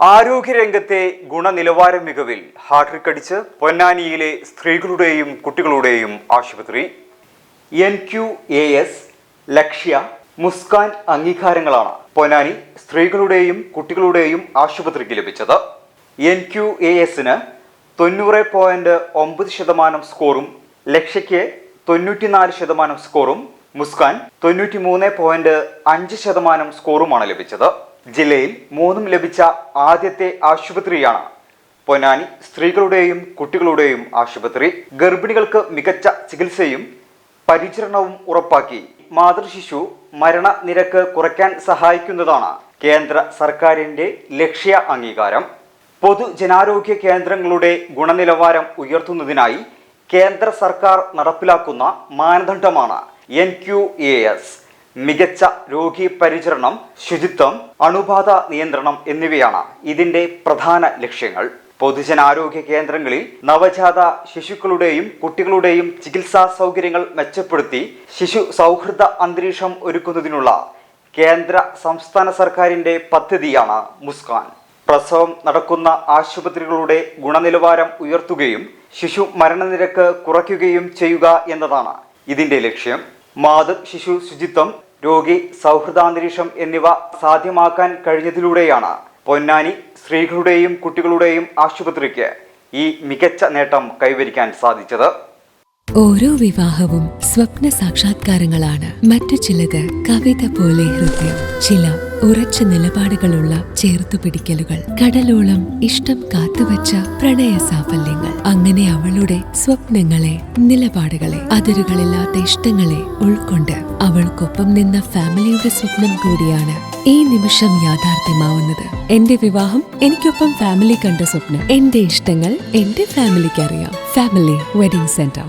ആരോഗ്യരംഗത്തെ ഗുണനിലവാര മികവിൽ ഹാട്രിക് അടിച്ച് പൊന്നാനിയിലെ സ്ത്രീകളുടെയും കുട്ടികളുടെയും ആശുപത്രി. NQAS, ലക്ഷ്യ, മുസ്കാൻ അംഗീകാരങ്ങളാണ് പൊന്നാനി സ്ത്രീകളുടെയും കുട്ടികളുടെയും ആശുപത്രിക്ക് ലഭിച്ചത്. NQASന് 90.9% സ്കോറും ലക്ഷ്യയ്ക്ക് 94% സ്കോറും മുസ്കാൻ 93.5% സ്കോറുമാണ് ലഭിച്ചത്. ജില്ലയിൽ 3 ലഭിച്ച ആദ്യത്തെ ആശുപത്രിയാണ് പൊന്നാനി സ്ത്രീകളുടെയും കുട്ടികളുടെയും ആശുപത്രി. ഗർഭിണികൾക്ക് മികച്ച ചികിത്സയും പരിചരണവും ഉറപ്പാക്കി മാതൃശിശു മരണ നിരക്ക് കുറയ്ക്കാൻ സഹായിക്കുന്നതാണ് കേന്ദ്ര സർക്കാരിന്റെ ലക്ഷ്യ അംഗീകാരം. പൊതുജനാരോഗ്യ കേന്ദ്രങ്ങളുടെ ഗുണനിലവാരം ഉയർത്തുന്നതിനായി കേന്ദ്ര സർക്കാർ നടപ്പിലാക്കുന്ന മാനദണ്ഡമാണ് NQAS. മികച്ച രോഗി പരിചരണം, ശുചിത്വം, അണുബാധ നിയന്ത്രണം എന്നിവയാണ് ഇതിന്റെ പ്രധാന ലക്ഷ്യങ്ങൾ. പൊതുജനാരോഗ്യ കേന്ദ്രങ്ങളിൽ നവജാത ശിശുക്കളുടെയും കുട്ടികളുടെയും ചികിത്സാ സൗകര്യങ്ങൾ മെച്ചപ്പെടുത്തി ശിശു സൗഹൃദ അന്തരീക്ഷം ഒരുക്കുന്നതിനുള്ള കേന്ദ്ര സംസ്ഥാന സർക്കാരിന്റെ പദ്ധതിയാണ് മുസ്കാൻ. പ്രസവം നടക്കുന്ന ആശുപത്രികളുടെ ഗുണനിലവാരം ഉയർത്തുകയും ശിശു മരണനിരക്ക് കുറയ്ക്കുകയും ചെയ്യുക എന്നതാണ് ഇതിന്റെ ലക്ഷ്യം. മാതൃ ശിശു ശുചിത്വം, രോഗി സൗഹൃദാന്തരീക്ഷം എന്നിവ സാധ്യമാക്കാൻ കഴിഞ്ഞതിലൂടെയാണ് പൊന്നാനി സ്ത്രീകളുടെയും കുട്ടികളുടെയും ആശുപത്രിക്ക് ഈ മികച്ച നേട്ടം കൈവരിക്കാൻ സാധിച്ചത്. ഓരോ വിവാഹവും സ്വപ്ന സാക്ഷാത്കാരങ്ങളാണ്. മറ്റു ചിലത് കവിത പോലെ ഹൃദയം, ചില ഉറച്ച നിലപാടുകളുള്ള ചേർത്തുപിടിക്കലുകൾ, കടലോളം ഇഷ്ടം കാത്തുവച്ച പ്രണയ സാഫല്യങ്ങൾ. അങ്ങനെ അവളുടെ സ്വപ്നങ്ങളെ, നിലപാടുകളെ, അതിരുകളില്ലാത്ത ഇഷ്ടങ്ങളെ ഉൾക്കൊണ്ട് അവൾക്കൊപ്പം നിന്ന ഫാമിലിയുടെ സ്വപ്നം കൂടിയാണ് ഈ നിമിഷം യാഥാർത്ഥ്യമാവുന്നത്. എന്റെ വിവാഹം എനിക്കൊപ്പം ഫാമിലി കണ്ട സ്വപ്നം. എന്റെ ഇഷ്ടങ്ങൾ എന്റെ ഫാമിലിക്ക് അറിയാം. Family wedding centre.